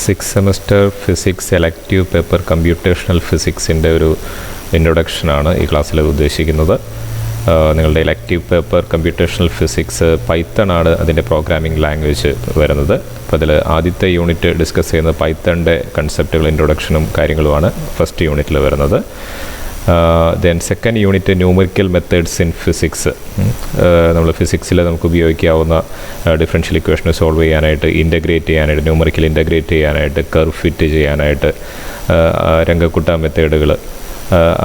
Six semester physics elective paper computational ഫിസിക്സിൻ്റെ ഒരു ഇൻട്രൊഡക്ഷനാണ് ഈ ക്ലാസ്സിൽ ഉദ്ദേശിക്കുന്നത്. നിങ്ങളുടെ elective paper computational physics python ആണ് അതിൻ്റെ പ്രോഗ്രാമിംഗ് ലാംഗ്വേജ് വരുന്നത്. അപ്പോൾ അതിൽ ആദ്യത്തെ യൂണിറ്റ് ഡിസ്കസ് ചെയ്യുന്നത് പൈത്തണിൻ്റെ കൺസെപ്റ്റുകൾ ഇൻട്രൊഡക്ഷനും കാര്യങ്ങളുമാണ് ഫസ്റ്റ് യൂണിറ്റിൽ വരുന്നത്. Then second unit numerical methods in physics. നമ്മൾ ഫിസിക്സിൽ നമുക്ക് ഉപയോഗിക്കാവുന്ന ഡിഫറൻഷ്യൽ ഇക്വേഷൻ സോൾവ് ചെയ്യാനായിട്ട്, ഇൻ്റഗ്രേറ്റ് ചെയ്യാനായിട്ട്, ന്യൂമറിക്കൽ ഇൻ്റഗ്രേറ്റ് ചെയ്യാനായിട്ട്, കർവ് ഫിറ്റ് ചെയ്യാനായിട്ട്, രംഗക്കുട്ട മെത്തേഡുകൾ,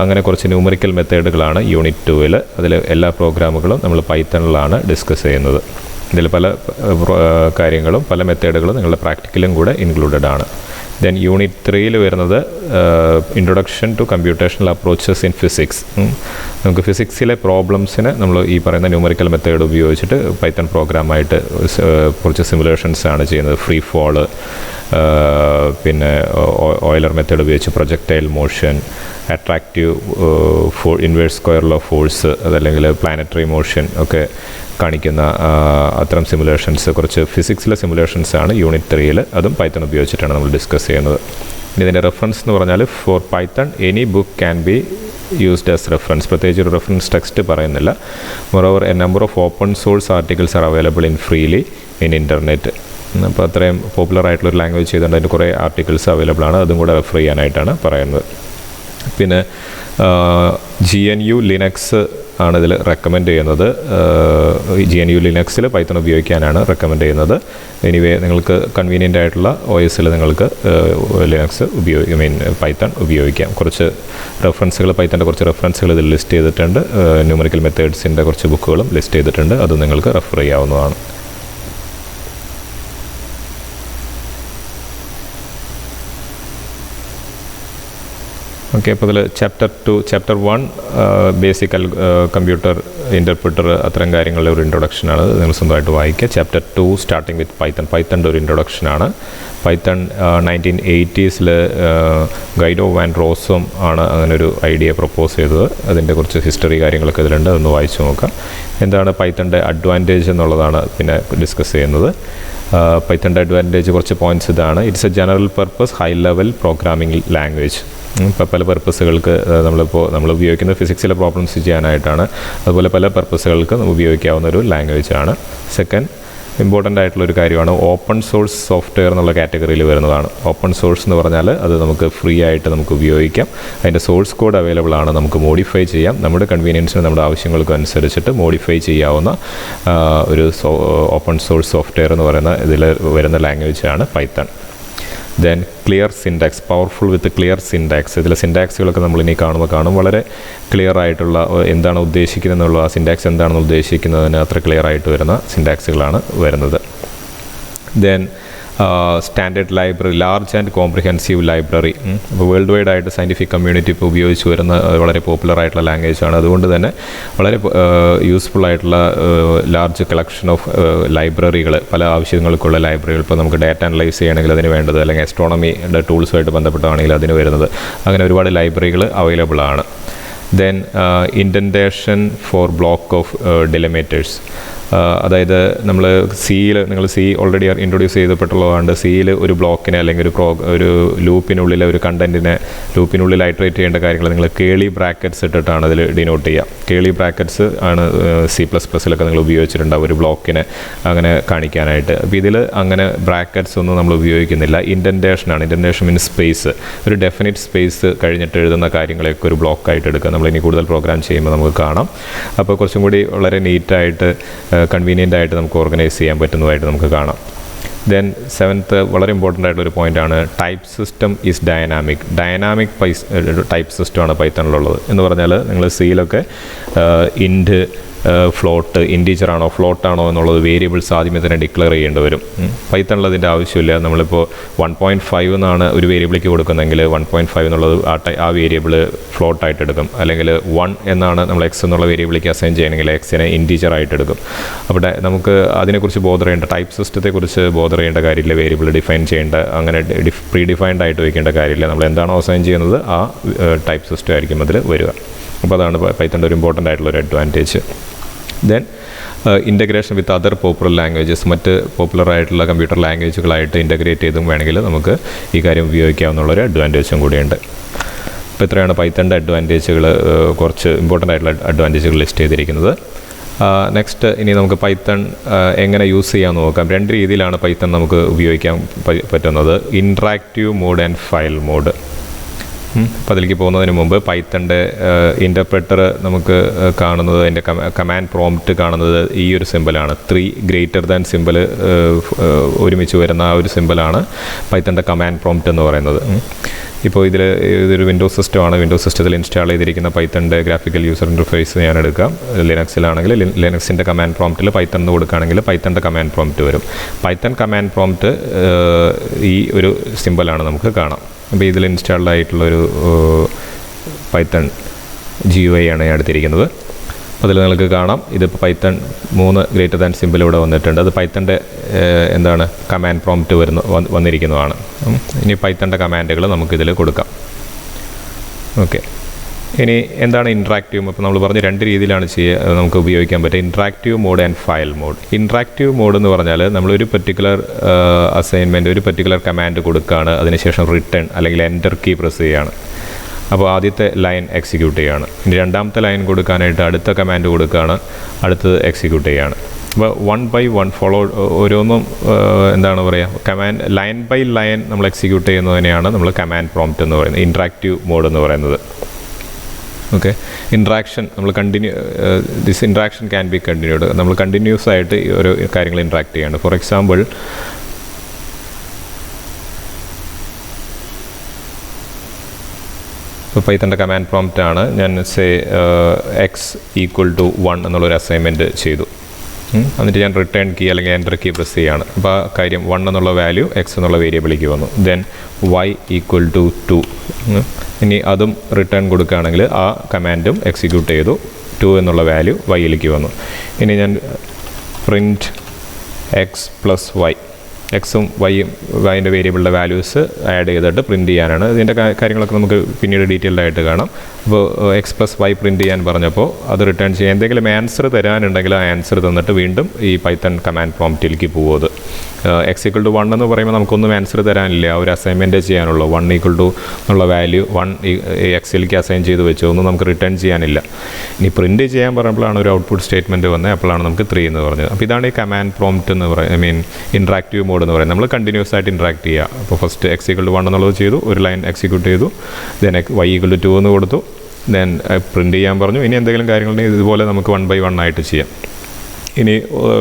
അങ്ങനെ കുറച്ച് ന്യൂമറിക്കൽ മെത്തേഡുകളാണ് യൂണിറ്റ് 2-ൽ. അതിൽ എല്ലാ പ്രോഗ്രാമുകളും നമ്മൾ പൈത്തണിലാണ് ഡിസ്കസ് ചെയ്യുന്നത്. ഇതിൽ പല കാര്യങ്ങളും പല മെത്തേഡുകളും നിങ്ങളുടെ പ്രാക്ടിക്കലും കൂടെ ഇൻക്ലൂഡഡ് ആണ്. ദെൻ യൂണിറ്റ് 3-ൽ വരുന്നത് introduction to computational approaches in physics. നമുക്ക് ഫിസിക്സിലെ പ്രോബ്ലംസിന് നമ്മൾ ഈ പറയുന്ന ന്യൂമറിക്കൽ മെത്തേഡ് ഉപയോഗിച്ചിട്ട് പൈത്തൺ പ്രോഗ്രാമായിട്ട് കുറച്ച് സിമുലേഷൻസ് ആണ് ചെയ്യുന്നത്. ഫ്രീ ഫോള്, പിന്നെ ഓയിലർ മെത്തേഡ് ഉപയോഗിച്ച് projectile motion, attractive inverse square law force, അതല്ലെങ്കിൽ പ്ലാനറ്ററി മോഷൻ ഒക്കെ കാണിക്കുന്ന അത്തരം സിമുലേഷൻസ്, കുറച്ച് ഫിസിക്സിലെ സിമുലേഷൻസാണ് യൂണിറ്റ് 3-ൽ. അതും പൈത്തൺ ഉപയോഗിച്ചിട്ടാണ് നമ്മൾ ഡിസ്കസ് ചെയ്യുന്നത്. ഇതിൻ്റെ റെഫറൻസ് എന്ന് പറഞ്ഞാൽ for Python any book can be used as reference. പ്രത്യേകിച്ച് ഒരു റെഫറൻസ് ടെക്സ്റ്റ് പറയുന്നില്ല. Moreover a number of open source articles are available in freely in internet. അപ്പോൾ അത്രയും പോപ്പുലർ ആയിട്ടുള്ളൊരു ലാംഗ്വേജ് ചെയ്തുകൊണ്ട് അതിൻ്റെ കുറേ ആർട്ടിക്കിൾസ് അവൈലബിൾ ആണ്. അതും കൂടെ റെഫർ ചെയ്യാനായിട്ടാണ് പറയുന്നത്. പിന്നെ GNU ലിനക്സ് ആണ് ഇതിൽ റെക്കമെൻഡ് ചെയ്യുന്നത്. GNU ലിനക്സിൽ പൈത്തൺ ഉപയോഗിക്കാനാണ് റെക്കമെൻഡ് ചെയ്യുന്നത്. എനിവേ നിങ്ങൾക്ക് കൺവീനിയൻ്റ് ആയിട്ടുള്ള OS-ൽ നിങ്ങൾക്ക് ലിനക്സ് പൈത്തൺ ഉപയോഗിക്കാം. കുറച്ച് റെഫറൻസുകൾ, പൈത്തൻ്റെ കുറച്ച് റെഫറൻസുകൾ ഇതിൽ ലിസ്റ്റ് ചെയ്തിട്ടുണ്ട്. ന്യൂമറിക്കൽ മെത്തേഡ്സിൻ്റെ കുറച്ച് ബുക്കുകളും ലിസ്റ്റ് ചെയ്തിട്ടുണ്ട്. അത് നിങ്ങൾക്ക് റെഫർ ചെയ്യാവുന്നതാണ്. ഓക്കെ, അപ്പോൾ ഇതിൽ ചാപ്റ്റർ 1 ബേസിക് കമ്പ്യൂട്ടർ ഇൻ്റർപ്രിറ്റർ, അത്തരം കാര്യങ്ങളുടെ ഒരു ഇൻട്രൊഡക്ഷനാണ്. നിങ്ങൾ സ്വന്തമായിട്ട് വായിക്കുക. ചാപ്റ്റർ 2 സ്റ്റാർട്ടിങ് വിത്ത് പൈത്തണിൻ്റെ ഒരു ഇൻട്രൊഡക്ഷനാണ്. പൈത്തൺ 1980s ഗൈഡോ വാൻ റോസും ആണ് അങ്ങനെ ഒരു ഐഡിയ പ്രപ്പോസ് ചെയ്തത്. അതിൻ്റെ കുറച്ച് ഹിസ്റ്ററി കാര്യങ്ങളൊക്കെ ഇതിലുണ്ട്, അതൊന്ന് വായിച്ചു നോക്കാം. എന്താണ് പൈത്തണിൻ്റെ അഡ്വാൻറ്റേജ് എന്നുള്ളതാണ് പിന്നെ ഡിസ്കസ് ചെയ്യുന്നത്. പൈത്തണിൻ്റെ അഡ്വാൻറ്റേജ് കുറച്ച് പോയിൻറ്റ്സ് ഇതാണ്. It's A general purpose high level programming language. ഇപ്പോൾ പല പർപ്പസുകൾക്ക് നമ്മൾ ഉപയോഗിക്കുന്ന ഫിസിക്സിലെ പ്രോബ്ലംസ് ചെയ്യാനായിട്ടാണ്. അതുപോലെ പല പർപ്പസുകൾക്ക് ഉപയോഗിക്കാവുന്ന ഒരു ലാംഗ്വേജാണ്. സെക്കൻഡ് ഇമ്പോർട്ടൻ്റ് ആയിട്ടുള്ളൊരു കാര്യമാണ് ഓപ്പൺ സോഴ്സ് സോഫ്റ്റ്വെയർ എന്നുള്ള കാറ്റഗറിയിൽ വരുന്നതാണ്. ഓപ്പൺ സോഴ്സ് എന്ന് പറഞ്ഞാൽ അത് നമുക്ക് ഫ്രീ ആയിട്ട് നമുക്ക് ഉപയോഗിക്കാം. അതിൻ്റെ സോഴ്സ് കോഡ് അവൈലബിൾ ആണ്. നമുക്ക് മോഡിഫൈ ചെയ്യാം. നമ്മുടെ കൺവീനിയൻസിന്, നമ്മുടെ ആവശ്യങ്ങൾക്കും അനുസരിച്ചിട്ട് മോഡിഫൈ ചെയ്യാവുന്ന ഒരു ഓപ്പൺ സോഴ്സ് സോഫ്റ്റ്വെയർ എന്ന് പറയുന്ന ഇതിൽ വരുന്ന ലാംഗ്വേജാണ് Python. Then clear syntax, powerful വിത്ത് ക്ലിയർ സിൻടാക്സ്. ഇതിലെ സിൻടാക്സുകളൊക്കെ നമ്മളിനി കാണും. വളരെ ക്ലിയർ ആയിട്ടുള്ള എന്താണ് ഉദ്ദേശിക്കുന്നത് എന്നുള്ള, ആ സിൻടാക്സ് എന്താണെന്ന് ഉദ്ദേശിക്കുന്നതിന് അത്ര ക്ലിയർ ആയിട്ട് വരുന്ന സിൻടാക്സുകളാണ് വരുന്നത്. Then standard library, large and comprehensive library. അപ്പോൾ വേൾഡ് വൈഡ് ആയിട്ട് സയൻറ്റിഫിക് കമ്മ്യൂണിറ്റി ഇപ്പോൾ ഉപയോഗിച്ച് വരുന്ന വളരെ പോപ്പുലർ ആയിട്ടുള്ള ലാംഗ്വേജാണ്. അതുകൊണ്ട് തന്നെ വളരെ യൂസ്ഫുൾ ആയിട്ടുള്ള ലാർജ് കളക്ഷൻ ഓഫ് ലൈബ്രറികൾ, പല ആവശ്യങ്ങൾക്കുള്ള ലൈബ്രറികൾ. ഇപ്പോൾ നമുക്ക് ഡാറ്റ അനലൈസ് ചെയ്യണമെങ്കിൽ അതിന് വേണ്ടത്, അല്ലെങ്കിൽ ആസ്ട്രോണമിയുടെ ടൂൾസുമായിട്ട് ബന്ധപ്പെട്ടാണെങ്കിൽ അതിന് വരുന്നത്, അങ്ങനെ ഒരുപാട് ലൈബ്രറികൾ അവൈലബിൾ ആണ്. Then indentation for block of delimiters. അതായത് നിങ്ങൾ സി ഓൾറെഡി ഇൻട്രൊഡ്യൂസ് ചെയ്തപ്പെട്ടുള്ളതുകൊണ്ട് സിയിൽ ഒരു ബ്ലോക്കിനെ അല്ലെങ്കിൽ ഒരു ലൂപ്പിനുള്ളിലെ ഒരു കണ്ടൻറ്റിനെ ലൂപ്പിനുള്ളിൽ ഐട്രേറ്റ് ചെയ്യേണ്ട കാര്യങ്ങൾ നിങ്ങൾ കേളി ബ്രാക്കറ്റ്സ് ഇട്ടിട്ടാണ് അതിൽ ഡിനോട്ട് ചെയ്യുക. കേളി ബ്രാക്കറ്റ്സ് ആണ് C++ലൊക്കെ നിങ്ങൾ ഉപയോഗിച്ചിട്ടുണ്ടാവും ഒരു ബ്ലോക്കിനെ അങ്ങനെ കാണിക്കാനായിട്ട്. അപ്പോൾ ഇതിൽ അങ്ങനെ ബ്രാക്കറ്റ്സ് ഒന്നും നമ്മൾ ഉപയോഗിക്കുന്നില്ല. ഇൻഡൻറ്റേഷനാണ്. ഇൻഡൻറ്റേഷൻ മീൻസ് സ്പേസ്, ഒരു ഡെഫിനിറ്റ് സ്പേസ് കഴിഞ്ഞിട്ട് എഴുതുന്ന കാര്യങ്ങളെയൊക്കെ ഒരു ബ്ലോക്കായിട്ട് എടുക്കുക. നമ്മളിനി കൂടുതൽ പ്രോഗ്രാം ചെയ്യുമ്പോൾ നമുക്ക് കാണാം. അപ്പോൾ കുറച്ചും കൂടി വളരെ നീറ്റായിട്ട് കൺവീനിയൻ്റ് ആയിട്ട് നമുക്ക് ഓർഗനൈസ് ചെയ്യാൻ പറ്റുന്നതായിട്ട് നമുക്ക് കാണാം. ദെൻ 7th വളരെ ഇമ്പോർട്ടൻ്റ് ആയിട്ടുള്ളൊരു പോയിൻ്റാണ് type system is dynamic type സിസ്റ്റമാണ് പൈത്തണിലുള്ളത്. എന്ന് പറഞ്ഞാൽ നിങ്ങൾ സിയിലൊക്കെ ഇൻറ്റ്, ഫ്ലോട്ട്, ഇൻറ്റീജർ ആണോ ഫ്ലോട്ട് ആണോ എന്നുള്ളത് വേരിയബിൾസ് ആദ്യമേ തന്നെ ഡിക്ലെയർ ചെയ്യേണ്ടി വരും. പൈത്തണിലതിൻ്റെ ആവശ്യമില്ല. നമ്മളിപ്പോൾ 1.5 എന്നാണ് ഒരു വേരിയബിളിലേക്ക് കൊടുക്കുന്നതെങ്കിൽ 1.5 എന്നുള്ളത് ആ വേരിയബിൾ ഫ്ലോട്ടായിട്ട് എടുക്കും. അല്ലെങ്കിൽ 1 എന്നാണ് നമ്മൾ എക്സ് എന്നുള്ള വേരിയബിളിലേക്ക് അസൈൻ ചെയ്യണമെങ്കിൽ എക്സിനെ ഇൻറ്റീജർ ആയിട്ട് എടുക്കും. അവിടെ നമുക്ക് അതിനെക്കുറിച്ച് ബോധർ ചെയ്യേണ്ട, ടൈപ്പ് സിസ്റ്റത്തെക്കുറിച്ച് ബോധർ ചെയ്യേണ്ട കാര്യമില്ല. വേരിയബിൾ ഡിഫൈൻ ചെയ്യേണ്ട, അങ്ങനെ പ്രീ ഡിഫൈൻഡ് ആയിട്ട് വയ്ക്കേണ്ട കാര്യമില്ല. നമ്മൾ എന്താണോ അസൈൻ ചെയ്യുന്നത് ആ ടൈപ്പ് സിസ്റ്റം ആയിരിക്കും അതിൽ വരിക. അപ്പോൾ അതാണ് പൈത്തണിൻ്റെ ഒരു ഇമ്പോർട്ടൻ്റ് ആയിട്ടുള്ളൊരു advantage. Then integration with other popular languages, മറ്റ് പോപ്പുലറായിട്ടുള്ള കമ്പ്യൂട്ടർ ലാംഗ്വേജുകളായിട്ട് ഇൻ്റഗ്രേറ്റ് ചെയ്തും വേണമെങ്കിൽ നമുക്ക് ഈ കാര്യം ഉപയോഗിക്കാവുന്നുള്ളൊരു അഡ്വാൻറ്റേജും കൂടിയുണ്ട്. അപ്പോൾ ഇത്രയാണ് പൈത്തണിൻ്റെ അഡ്വാൻറ്റേജുകൾ, കുറച്ച് ഇമ്പോർട്ടൻ്റ് ആയിട്ടുള്ള അഡ്വാൻറ്റേജുകൾ ലിസ്റ്റ് ചെയ്തിരിക്കുന്നത്. നെക്സ്റ്റ് ഇനി നമുക്ക് പൈത്തൺ എങ്ങനെ യൂസ് ചെയ്യാമെന്ന് നോക്കാം. രണ്ട് രീതിയിലാണ് പൈത്തൺ നമുക്ക് ഉപയോഗിക്കാൻ പറ്റുന്നത്, interactive mode and file mode. അപ്പോൾ അതിലേക്ക് പോകുന്നതിന് മുമ്പ് പൈത്തണിൻ്റെ ഇൻ്റർപ്രെറ്റർ നമുക്ക് കാണുന്നത്, അതിൻ്റെ കമാൻഡ് പ്രോംപ്റ്റ് കാണുന്നത് ഈ ഒരു സിമ്പിളാണ്. 3 സിമ്പിൾ ഒരുമിച്ച് വരുന്ന ആ ഒരു സിമ്പിളാണ് പൈത്തണിൻ്റെ കമാൻഡ് പ്രോംപ്റ്റ് എന്ന് പറയുന്നത്. ഇപ്പോൾ ഇതൊരു വിൻഡോസ് സിസ്റ്റമാണ്. വിൻഡോസ് സിസ്റ്റത്തിൽ ഇൻസ്റ്റാൾ ചെയ്തിരിക്കുന്ന പൈത്തണിൻ്റെ ഗ്രാഫിക്കൽ യൂസർ ഇൻ്റർഫേസ് ഞാൻ എടുക്കാം. ലിനക്സിലാണെങ്കിൽ ലിനക്സിൻ്റെ കമാൻഡ് പ്രോംപ്റ്റിൽ പൈത്തൺ എന്ന് കൊടുക്കുകയാണെങ്കിൽ പൈത്തണിൻ്റെ കമാൻഡ് പ്രോംപ്റ്റ് വരും. പൈത്തൺ കമാൻഡ് പ്രോംപ്റ്റ് ഈ ഒരു സിമ്പിളാണ് നമുക്ക് കാണാം. അപ്പോൾ ഇതിൽ ഇൻസ്റ്റാൾഡ് ആയിട്ടുള്ളൊരു പൈത്തൺ GUI ആണ് ഞാൻ എടുത്തിരിക്കുന്നത്. അതിൽ നിങ്ങൾക്ക് കാണാം ഇതിപ്പോൾ പൈത്തൺ 3 സിമ്പിൾ ഇവിടെ വന്നിട്ടുണ്ട്. അത് പൈത്തണിൻ്റെ എന്താണ് കമാൻഡ് പ്രോംപ്റ്റ് വന്നിരിക്കുന്നതാണ്. ഇനി പൈത്തണിൻ്റെ കമാൻഡുകൾ നമുക്കിതിൽ കൊടുക്കാം. ഓക്കെ, ഇനി എന്താണ് ഇൻട്രാക്റ്റീവ്? അപ്പോൾ നമ്മൾ പറഞ്ഞ് രണ്ട് രീതിയിലാണ് നമുക്ക് ഉപയോഗിക്കാൻ പറ്റുക, interactive mode and file mode. Interactive mode എന്ന് പറഞ്ഞാൽ നമ്മളൊരു പെർട്ടിക്കുലർ അസൈൻമെൻറ്റ്, ഒരു പെർട്ടിക്കുലർ കമാൻഡ് കൊടുക്കുകയാണ്, അതിനുശേഷം റിട്ടേൺ അല്ലെങ്കിൽ എൻ്റർ കീ പ്രസ് ചെയ്യുകയാണ്. അപ്പോൾ ആദ്യത്തെ ലൈൻ എക്സിക്യൂട്ട് ചെയ്യുകയാണ്. ഇനി രണ്ടാമത്തെ ലൈൻ കൊടുക്കാനായിട്ട് അടുത്ത കമാൻഡ് കൊടുക്കുകയാണ്, അടുത്തത് എക്സിക്യൂട്ട് ചെയ്യുകയാണ്. അപ്പോൾ 1 by 1 ഫോളോ ഓരോന്നും എന്താണ് പറയുക, കമാൻഡ് ലൈൻ ബൈ ലൈൻ നമ്മൾ എക്സിക്യൂട്ട് ചെയ്യുന്നതിനെയാണ് നമ്മൾ കമാൻഡ് പ്രോംപ്റ്റ് എന്ന് പറയുന്നത്, ഇൻട്രാക്റ്റീവ് മോഡ് എന്ന് പറയുന്നത്. ഓക്കെ, ഇൻട്രാക്ഷൻ നമ്മൾ this interaction can be continued. നമ്മൾ കണ്ടിന്യൂസ് ആയിട്ട് ഓരോ കാര്യങ്ങൾ ഇൻട്രാക്ട് ചെയ്യാണ്. ഫോർ എക്സാമ്പിൾ ഇപ്പോൾ പൈത്തണിൻ്റെ കമാൻഡ് പ്രോംപ്റ്റ് ആണ്. ഞാൻ x=1 eന്നുള്ളൊരു അസൈൻമെൻറ്റ് ചെയ്തു. എന്നിട്ട് ഞാൻ റിട്ടേൺ കീ അല്ലെങ്കിൽ എൻ്റർ കീ പ്രസ് ചെയ്യുകയാണ്. അപ്പോൾ ആ കാര്യം 1 എന്നുള്ള വാല്യൂ x എന്നുള്ള വേരിയബിളിലേക്ക് വന്നു. Then y=2. ഇനി അതും റിട്ടേൺ കൊടുക്കുകയാണെങ്കിൽ ആ കമാൻഡും എക്സിക്യൂട്ട് ചെയ്തു, 2 എന്നുള്ള വാല്യൂ വൈയിലേക്ക് വന്നു. ഇനി ഞാൻ പ്രിൻറ്റ് x+y, എക്സും വൈയും വൈൻ്റെ വേരിയബിളിൻ്റെ വാല്യൂസ് ആഡ് ചെയ്തിട്ട് പ്രിൻറ്റ് ചെയ്യാനാണ്. ഇതിൻ്റെ കാര്യങ്ങളൊക്കെ നമുക്ക് പിന്നീട് ഡീറ്റെയിൽഡ് ആയിട്ട് കാണാം. അപ്പോൾ x+y പ്രിൻറ്റ് ചെയ്യാൻ പറഞ്ഞപ്പോൾ അത് റിട്ടേൺ ചെയ്യാൻ എന്തെങ്കിലും ആൻസർ തരാനുണ്ടെങ്കിൽ ആ ആൻസർ തന്നിട്ട് വീണ്ടും ഈ പൈത്തൺ കമാൻഡ് പ്രോംപ്റ്റിലേക്ക് പോകുന്നത്. x=1 എന്ന് പറയുമ്പോൾ നമുക്കൊന്നും ആൻസർ തരാനില്ല, ഒരു അസൈൻമെൻറ്റ് ചെയ്യാനുള്ളൂ. 1 എന്നുള്ള വാല്യൂ 1 എക്സിലേക്ക് അസൈൻ ചെയ്ത് വെച്ചു, ഒന്നും നമുക്ക് റിട്ടേൺ ചെയ്യാനില്ല. ഇനി പ്രിൻറ്റ് ചെയ്യാൻ പറഞ്ഞപ്പോഴാണ് ഒരു ഔട്ട്പുട്ട് സ്റ്റേറ്റ്മെൻറ്റ് വന്നത്, അപ്പോഴാണ് നമുക്ക് 3 എന്ന് പറഞ്ഞത്. അപ്പോൾ ഇതാണ് ഈ കമാൻഡ് പ്രോംപ്റ്റ് എന്ന് പറയുന്നത്, ഇൻട്രാക്റ്റീവ് മോഡ് എന്ന് പറയുന്നത്. നമ്മൾ കണ്ടിന്യൂസ് ആയിട്ട് ഇൻട്രാക്ട് ചെയ്യുക. അപ്പോൾ ഫസ്റ്റ് x=1 എന്നുള്ളത് ചെയ്തു, ഒരു ലൈൻ എക്സിക്യൂട്ട് ചെയ്തു, ദെൻ y=2 എന്ന് കൊടുത്തു, ദെൻ പ്രിൻറ്റ് ചെയ്യാൻ പറഞ്ഞു. ഇനി എന്തെങ്കിലും കാര്യങ്ങളുണ്ടെങ്കിൽ ഇതുപോലെ നമുക്ക് 1 by 1 ആയിട്ട് ചെയ്യാം. ഇനി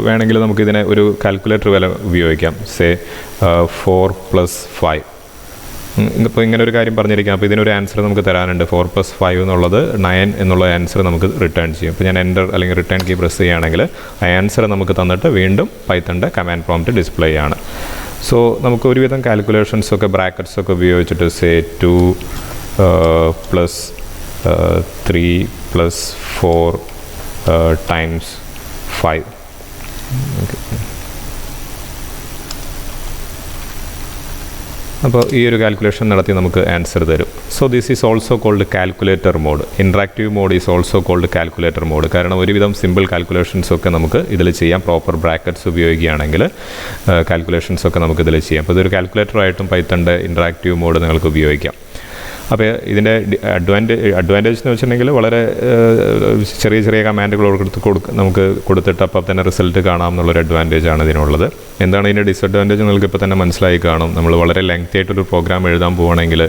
വേണമെങ്കിൽ നമുക്കിതിനെ ഒരു കാൽക്കുലേറ്റർ വില ഉപയോഗിക്കാം. 4 + 5. ഇപ്പോൾ ഇങ്ങനെ ഒരു കാര്യം പറഞ്ഞിരിക്കാം. അപ്പോൾ ഇതിനൊരു ആൻസർ നമുക്ക് തരാനുണ്ട്. 4 + 5 എന്നുള്ളത് 9 എന്നുള്ള ആൻസർ നമുക്ക് റിട്ടേൺ ചെയ്യും. അപ്പോൾ ഞാൻ എൻ്റർ അല്ലെങ്കിൽ റിട്ടേൺ കീ പ്രസ് ചെയ്യുകയാണെങ്കിൽ ആ ആൻസർ നമുക്ക് തന്നിട്ട് വീണ്ടും പൈത്തണിൻ്റെ കമാൻഡ് പ്രോംപ്റ്റ് ഡിസ്പ്ലേ ആണ്. സോ നമുക്ക് ഒരുവിധം കാൽക്കുലേഷൻസൊക്കെ ബ്രാക്കറ്റ്സൊക്കെ ഉപയോഗിച്ചിട്ട് 2 + 3 + 4 times 5. Okay. അപ്പോൾ ഈ ഒരു കാൽക്കുലേഷൻ നടത്തി നമുക്ക് ആൻസർ തരും. So this is also called calculator mode. Interactive mode is also called calculator mode. കാരണം ഒരുവിധം സിമ്പിൾ കാൽക്കുലേഷൻസൊക്കെ നമുക്ക് ഇതിൽ ചെയ്യാം. പ്രോപ്പർ ബ്രാക്കറ്റ്സ് ഉപയോഗിക്കുകയാണെങ്കിൽ കാൽക്കുലേഷൻസൊക്കെ നമുക്ക് ഇതിൽ ചെയ്യാം. അപ്പോൾ ഇതൊരു കാൽക്കുലേറ്ററായിട്ടും പൈത്തണിൻ്റെ ഇൻട്രാക്റ്റീവ് മോഡ് നിങ്ങൾക്ക് ഉപയോഗിക്കാം. അപ്പോൾ ഇതിൻ്റെ അഡ്വാൻറ്റേജ് എന്ന് വെച്ചിട്ടുണ്ടെങ്കിൽ വളരെ ചെറിയ ചെറിയ കമാൻഡുകൾ നമുക്ക് കൊടുത്തിട്ട് അപ്പം തന്നെ റിസൾട്ട് കാണാം എന്നുള്ളൊരു അഡ്വാൻറ്റേജാണ് ഇതിനുള്ളത്. എന്താണ് ഇതിൻ്റെ ഡിസഡ്വാൻറ്റേജ് നിങ്ങൾക്ക് ഇപ്പോൾ തന്നെ മനസ്സിലായി കാണും. നമ്മൾ വളരെ ലെങ്തി ആയിട്ടൊരു പ്രോഗ്രാം എഴുതാൻ പോവുകയാണെങ്കിൽ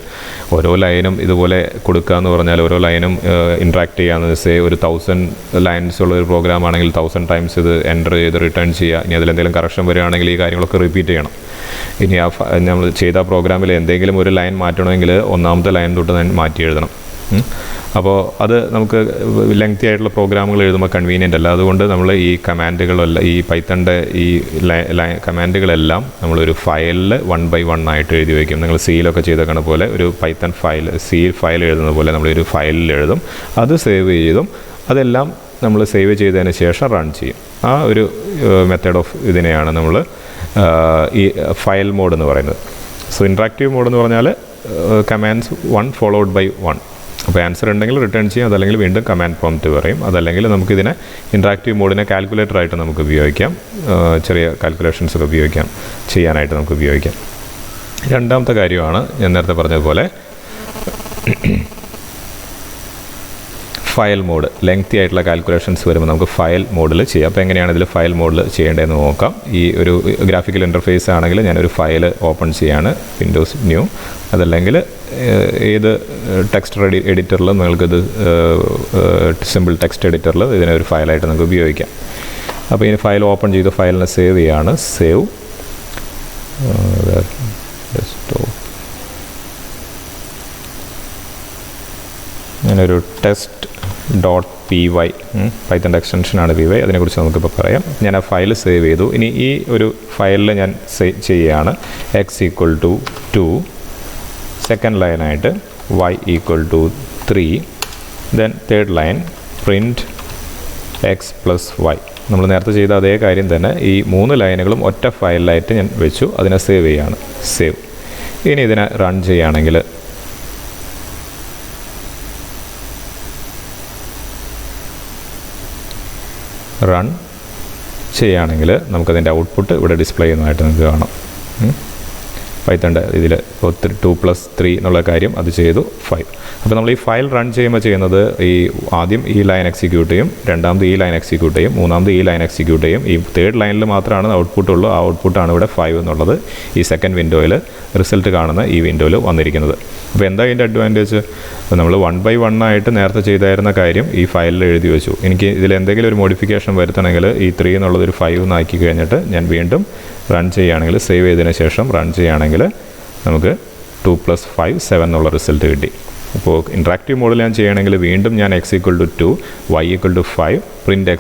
ഓരോ ലൈനും ഇതുപോലെ കൊടുക്കുക എന്ന് പറഞ്ഞാൽ ഓരോ ലൈനും ഇൻട്രാക്ട് ചെയ്യാമെന്ന് ഒരു 1000 ലൈൻസ് ഉള്ള ഒരു പ്രോഗ്രാം ആണെങ്കിൽ 1000 ടൈംസ് ഇത് എൻ്റർ ചെയ്ത് റിട്ടേൺ ചെയ്യുക. ഇനി അതിലെന്തെങ്കിലും കറക്ഷൻ വരികയാണെങ്കിൽ ഈ കാര്യങ്ങളൊക്കെ റിപ്പീറ്റ് ചെയ്യണം. ഇനി നമ്മൾ ചെയ്ത പ്രോഗ്രാമിൽ എന്തെങ്കിലും ഒരു ലൈൻ മാറ്റണമെങ്കിൽ ഒന്നാമത്തെ ലൈൻ തൊട്ട് മാറ്റി എഴുതണം. അപ്പോൾ അത് നമുക്ക് ലെങ്തി ആയിട്ടുള്ള പ്രോഗ്രാമുകൾ എഴുതുമ്പോൾ കൺവീനിയൻ്റ് അല്ല. അതുകൊണ്ട് നമ്മൾ ഈ കമാൻഡുകളെല്ലാം ഈ പൈത്തണിൻ്റെ ഈ കമാൻഡുകളെല്ലാം നമ്മളൊരു ഫയലിൽ 1 by 1 ആയിട്ട് എഴുതി വയ്ക്കും. നിങ്ങൾ സിയിലൊക്കെ ചെയ്തേക്കണ പോലെ ഒരു പൈത്തൺ ഫയൽ എഴുതുന്ന പോലെ നമ്മളൊരു ഫയലിൽ എഴുതും, അത് സേവ് ചെയ്തും അതെല്ലാം നമ്മൾ സേവ് ചെയ്തതിന് ശേഷം റൺ ചെയ്യും. ആ ഒരു മെത്തേഡ് ഓഫ് ഇതിനെയാണ് നമ്മൾ ഈ ഫയൽ മോഡ് എന്ന് പറയുന്നത്. സോ ഇൻട്രാക്റ്റീവ് മോഡ് എന്ന് പറഞ്ഞാൽ കമാൻഡ്സ് 1 followed by 1. അപ്പോൾ ആൻസർ ഉണ്ടെങ്കിൽ റിട്ടേൺ ചെയ്യും, അതല്ലെങ്കിൽ വീണ്ടും കമാൻഡ് പ്രോംപ്റ്റ് പറയും. അതല്ലെങ്കിൽ നമുക്കിതിനെ ഇൻട്രാക്റ്റീവ് മോഡിനെ കാൽക്കുലേറ്ററായിട്ട് നമുക്ക് ഉപയോഗിക്കാം, ചെറിയ കാൽക്കുലേഷൻസ് ഒക്കെ ചെയ്യാനായിട്ട് നമുക്ക് ഉപയോഗിക്കാം. രണ്ടാമത്തെ കാര്യമാണ് ഞാൻ നേരത്തെ പറഞ്ഞതുപോലെ ഫയൽ മോഡ്. ലെങ്തി ആയിട്ടുള്ള കാൽക്കുലേഷൻസ് വരുമ്പോൾ നമുക്ക് ഫയൽ മോഡിൽ ചെയ്യാം. അപ്പോൾ എങ്ങനെയാണ് ഇതിൽ ഫയൽ മോഡിൽ ചെയ്യേണ്ടതെന്ന് നോക്കാം. ഈ ഒരു ഗ്രാഫിക്കൽ ഇൻ്റർഫേസ് ആണെങ്കിൽ ഞാനൊരു ഫയൽ ഓപ്പൺ ചെയ്യാണ്, വിൻഡോസ് ന്യൂ. അതല്ലെങ്കിൽ ഏത് ടെക്സ്റ്റ് എഡിറ്ററിൽ നിങ്ങൾക്കിത് സിമ്പിൾ ടെക്സ്റ്റ് എഡിറ്ററിൽ ഇതിനെ ഒരു ഫയലായിട്ട് നമുക്ക് ഉപയോഗിക്കാം. അപ്പോൾ ഈ ഫയൽ ഓപ്പൺ ചെയ്ത് ഫയലിനെ സേവ് ചെയ്യാണ്. Save desktop. ഞാനൊരു test.py പൈത്തൻ്റെ എക്സ്റ്റൻഷനാണ് py, അതിനെക്കുറിച്ച് നമുക്കിപ്പോൾ പറയാം. ഞാൻ ആ ഫയൽ സേവ് ചെയ്തു. ഇനി ഈ ഒരു ഫയലിൽ ഞാൻ ചെയ്യുകയാണ് x=2, സെക്കൻഡ് ലൈനായിട്ട് y=3, then third line print x+y. നമ്മൾ നേരത്തെ ചെയ്ത അതേ കാര്യം തന്നെ ഈ 3 ലൈനുകളും ഒറ്റ ഫയലിലായിട്ട് ഞാൻ വെച്ചു. അതിനെ സേവ് ചെയ്യാണ്. സേവ്. ഇനി ഇതിനെ റൺ ചെയ്യുകയാണെങ്കിൽ നമുക്കതിൻ്റെ ഔട്ട്പുട്ട് ഇവിടെ ഡിസ്പ്ലേ ചെയ്യുന്നതായിട്ട് നമുക്ക് കാണാം. പൈത്തൻ്റെ ഇതിൽ 2+3 എന്നുള്ള കാര്യം അത് ചെയ്തു 5. അപ്പോൾ നമ്മൾ ഈ ഫയൽ റൺ ചെയ്യുമ്പോൾ ചെയ്യുന്നത് ആദ്യം ഈ ലൈൻ എക്സിക്യൂട്ട് ചെയ്യും, രണ്ടാമത് ഈ ലൈൻ എക്സിക്യൂട്ട് ചെയ്യും, മൂന്നാമത് ഈ ലൈൻ എക്സിക്യൂട്ട് ചെയ്യും. ഈ തേർഡ് ലൈനിൽ മാത്രമാണ് ഔട്ട്പുട്ട് ഉള്ളൂ. ആ ഔട്ട്പുട്ടാണ് ഇവിടെ 5 എന്നുള്ളത് ഈ സെക്കൻഡ് വിൻഡോയിൽ റിസൾട്ട് കാണുന്ന ഈ വിൻഡോയിൽ വന്നിരിക്കുന്നത്. അപ്പോൾ എന്താ ഇതിൻ്റെ അഡ്വാൻറ്റേജ്? നമ്മൾ 1 by 1 ആയിട്ട് നേരത്തെ ചെയ്തായിരുന്ന കാര്യം ഈ ഫയലിൽ എഴുതി വെച്ചു. എനിക്ക് ഇതിൽ എന്തെങ്കിലും ഒരു മോഡിഫിക്കേഷൻ വരുത്തണമെങ്കിൽ ഈ 3 എന്നുള്ളതൊരു 5 എന്നാക്കി കഴിഞ്ഞിട്ട് ഞാൻ വീണ്ടും റൺ ചെയ്യുകയാണെങ്കിൽ, സേവ് ചെയ്തതിന് ശേഷം റൺ ചെയ്യുകയാണെങ്കിൽ നമുക്ക് 2+5 7 എന്നുള്ള റിസൾട്ട് കിട്ടി. അപ്പോൾ ഇൻട്രാക്റ്റീവ് മോഡിൽ ഞാൻ ചെയ്യണമെങ്കിൽ വീണ്ടും ഞാൻ x=2, y=5, പ്രിൻറ്റ്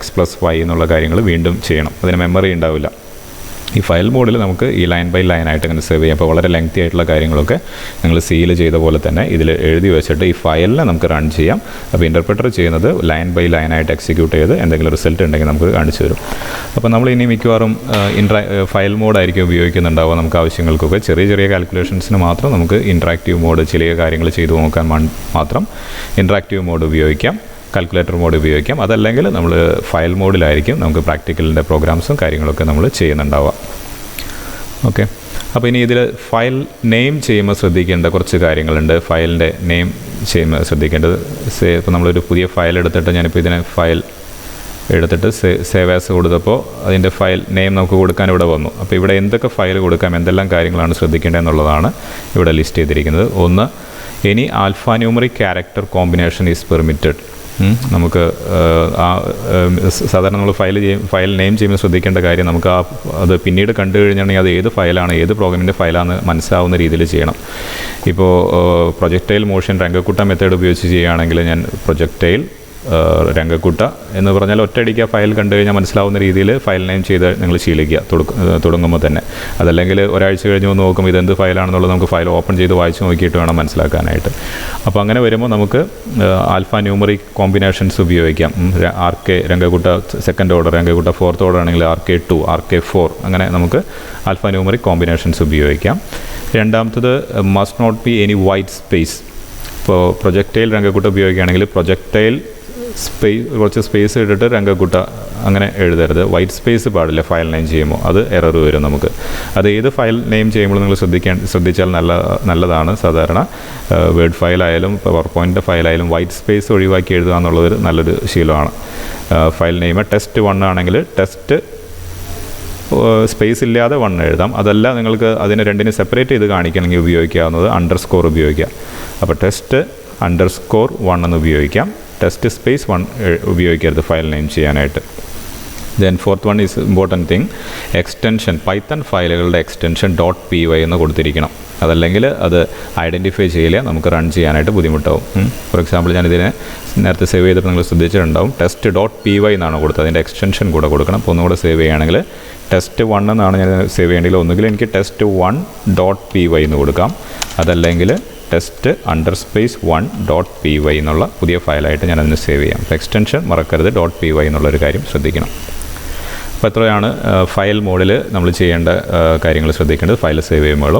x+y എന്നുള്ള കാര്യങ്ങൾ വീണ്ടും ചെയ്യണം. അതിന് മെമ്മറി ഉണ്ടാവില്ല. ഈ ഫയൽ മോഡിൽ നമുക്ക് ഈ ലൈൻ ബൈ ലൈൻ ആയിട്ട് അങ്ങനെ സേവ് ചെയ്യാം. അപ്പോൾ വളരെ ലെങ്തി ആയിട്ടുള്ള കാര്യങ്ങളൊക്കെ നിങ്ങൾ സീൽ ചെയ്ത പോലെ തന്നെ ഇതിൽ എഴുതി വെച്ചിട്ട് ഈ ഫയലിനെ നമുക്ക് റൺ ചെയ്യാം. അപ്പോൾ ഇൻ്റർപ്രറ്റർ ചെയ്യുന്നത് ലൈൻ ബൈ ലൈൻ ആയിട്ട് എക്സിക്യൂട്ട് ചെയ്ത് എന്തെങ്കിലും റിസൾട്ട് ഉണ്ടെങ്കിൽ നമുക്ക് കാണിച്ചു തരും. അപ്പോൾ നമ്മൾ ഇനി മിക്കവാറും ഫയൽ മോഡായിരിക്കും ഉപയോഗിക്കുന്നുണ്ടാവുക. നമുക്ക് ആവശ്യങ്ങൾക്കൊക്കെ ചെറിയ ചെറിയ കാൽക്കുലേഷൻസിന് മാത്രം നമുക്ക് ഇൻട്രാക്റ്റീവ് മോഡ്, ചെറിയ കാര്യങ്ങൾ ചെയ്തു നോക്കാൻ മാത്രം ഇൻട്രാക്റ്റീവ് മോഡ് ഉപയോഗിക്കാം, കാൽക്കുലേറ്റർ മോഡ് ഉപയോഗിക്കാം. അതല്ലെങ്കിൽ നമ്മൾ ഫയൽ മോഡിലായിരിക്കും നമുക്ക് പ്രാക്ടിക്കലിൻ്റെ പ്രോഗ്രാംസും കാര്യങ്ങളൊക്കെ നമ്മൾ ചെയ്യുന്നുണ്ടാവുക. ഓക്കെ. അപ്പോൾ ഇനി ഇതിൽ ഫയൽ നെയിം ചെയ്യുമ്പോൾ ശ്രദ്ധിക്കേണ്ട കുറച്ച് കാര്യങ്ങളുണ്ട്. ഫയലിൻ്റെ നെയിം ചെയ്യുമ്പോൾ ശ്രദ്ധിക്കേണ്ടത്, ഇപ്പോൾ നമ്മളൊരു പുതിയ ഫയൽ എടുത്തിട്ട്, ഞാനിപ്പോൾ ഇതിനെ ഫയൽ എടുത്തിട്ട് സേവ് ആസ് കൊടുത്തപ്പോൾ അതിൻ്റെ ഫയൽ നെയിം നമുക്ക് കൊടുക്കാൻ ഇവിടെ വന്നു. അപ്പോൾ ഇവിടെ എന്തൊക്കെ ഫയൽ കൊടുക്കാം, എന്തെല്ലാം കാര്യങ്ങളാണ് ശ്രദ്ധിക്കേണ്ടതെന്നുള്ളതാണ് ഇവിടെ ലിസ്റ്റ് ചെയ്തിരിക്കുന്നത്. ഒന്ന്, any alpha numeric character combination is permitted. നമുക്ക് സാധാരണ നമ്മൾ ഫയൽ നെയിം ചെയ്യുമ്പോൾ ശ്രദ്ധിക്കേണ്ട കാര്യം, നമുക്ക് അത് പിന്നീട് കണ്ടു കഴിഞ്ഞാണെങ്കിൽ അത് ഏത് ഫയലാണ്, ഏത് പ്രോഗ്രാമിൻ്റെ ഫയലാണെന്ന് മനസ്സിലാവുന്ന രീതിയിൽ ചെയ്യണം. ഇപ്പോൾ പ്രൊജക്റ്റൈൽ മോഷൻ രംഗക്കുട്ട മെത്തേഡ് ഉപയോഗിച്ച് ചെയ്യുകയാണെങ്കിൽ ഞാൻ പ്രൊജക്റ്റൈൽ രംഗക്കുട്ട എന്ന് പറഞ്ഞാൽ ഒറ്റയടിക്ക് ആ ഫയൽ കണ്ടു കഴിഞ്ഞാൽ മനസ്സിലാവുന്ന രീതിയിൽ ഫയൽ നെയിം ചെയ്ത് നിങ്ങൾ ശീലിക്കുക തുടങ്ങുമ്പോൾ തന്നെ. അതല്ലെങ്കിൽ ഒരാഴ്ച കഴിഞ്ഞ് ഒന്ന് നോക്കുമ്പോൾ ഇതെന്ത് ഫയലാണെന്നുള്ളത് നമുക്ക് ഫയൽ ഓപ്പൺ ചെയ്ത് വായിച്ച് നോക്കിയിട്ട് വേണം മനസ്സിലാക്കാനായിട്ട്. അപ്പോൾ അങ്ങനെ വരുമ്പോൾ നമുക്ക് ആൽഫാ ന്യൂമറിക് കോമ്പിനേഷൻസ് ഉപയോഗിക്കാം. RK Runge Kutta second order, Runge Kutta fourth order ആണെങ്കിൽ RK2, RK4, അങ്ങനെ നമുക്ക് ആൽഫാ ന്യൂമറിക് കോമ്പിനേഷൻസ് ഉപയോഗിക്കാം. രണ്ടാമത്തത്, must not be any white space. ഇപ്പോൾ പ്രൊജക്റ്റൈൽ രംഗക്കുട്ട ഉപയോഗിക്കുകയാണെങ്കിൽ പ്രൊജക്റ്റൈൽ കുറച്ച് സ്പേസ് ഇട്ടിട്ട് രംഗക്കുട്ട അങ്ങനെ എഴുതരുത്. വൈറ്റ് സ്പേസ് പാടില്ല ഫയൽ നെയിം ചെയ്യുമ്പോൾ, അത് എറർ വരും നമുക്ക്. അത് ഏത് ഫയൽ നെയിം ചെയ്യുമ്പോൾ നിങ്ങൾ ശ്രദ്ധിച്ചാൽ നല്ലതാണ്. സാധാരണ വേർഡ് ഫയലായാലും പവർ പോയിൻ്റ് ഫയലായാലും വൈറ്റ് സ്പേസ് ഒഴിവാക്കി എഴുതുക എന്നുള്ളത് നല്ലൊരു ശീലമാണ്. ഫയൽ നെയിം test1 ആണെങ്കിൽ ടെസ്റ്റ് സ്പേസ് ഇല്ലാതെ 1 എഴുതാം. അതല്ല നിങ്ങൾക്ക് അതിനെ രണ്ടിനെ സെപ്പറേറ്റ് ചെയ്ത് കാണിക്കണമെങ്കിൽ ഉപയോഗിക്കാവുന്നത് അണ്ടർസ്കോർ ഉപയോഗിക്കാം. അപ്പോൾ test_1 എന്ന് ഉപയോഗിക്കാം. ടെസ്റ്റ് സ്പേസ് 1 ഉപയോഗിക്കരുത് ഫയൽ നെയിം ചെയ്യാനായിട്ട്. Then fourth one is important thing, extension. Python ഫയലുകളുടെ എക്സ്റ്റൻഷൻ .py എന്ന് കൊടുത്തിരിക്കണം. അതല്ലെങ്കിൽ അത് ഐഡൻറ്റിഫൈ ചെയ്യില്ല, നമുക്ക് റൺ ചെയ്യാനായിട്ട് ബുദ്ധിമുട്ടാവും. ഫോർ എക്സാമ്പിൾ ഞാനിതിനെ നേരത്തെ സേവ് ചെയ്തിട്ട് നിങ്ങൾ ശ്രദ്ധിച്ചിട്ടുണ്ടാവും, test.py എന്നാണ് കൊടുത്തത്. അതിൻ്റെ എക്സ്റ്റൻഷൻ കൂടെ കൊടുക്കണം. അപ്പോൾ ഒന്നുകൂടെ സേവ് ചെയ്യുകയാണെങ്കിൽ test1 എന്നാണ് ഞാൻ സേവ് ചെയ്യേണ്ടത്. ഒന്നുകിൽ എനിക്ക് test1.py എന്ന് കൊടുക്കാം, അതല്ലെങ്കിൽ test_1.py എന്നുള്ള പുതിയ ഫയലായിട്ട് ഞാനതിന് സേവ് ചെയ്യാം. അപ്പോൾ എക്സ്റ്റൻഷൻ മറക്കരുത്, .py എന്നുള്ളൊരു കാര്യം ശ്രദ്ധിക്കണം. അപ്പോൾ എത്രയാണ് ഫയൽ മോഡിൽ നമ്മൾ ചെയ്യേണ്ട കാര്യങ്ങൾ ശ്രദ്ധിക്കേണ്ടത് ഫയൽ സേവ് ചെയ്യുമ്പോഴും.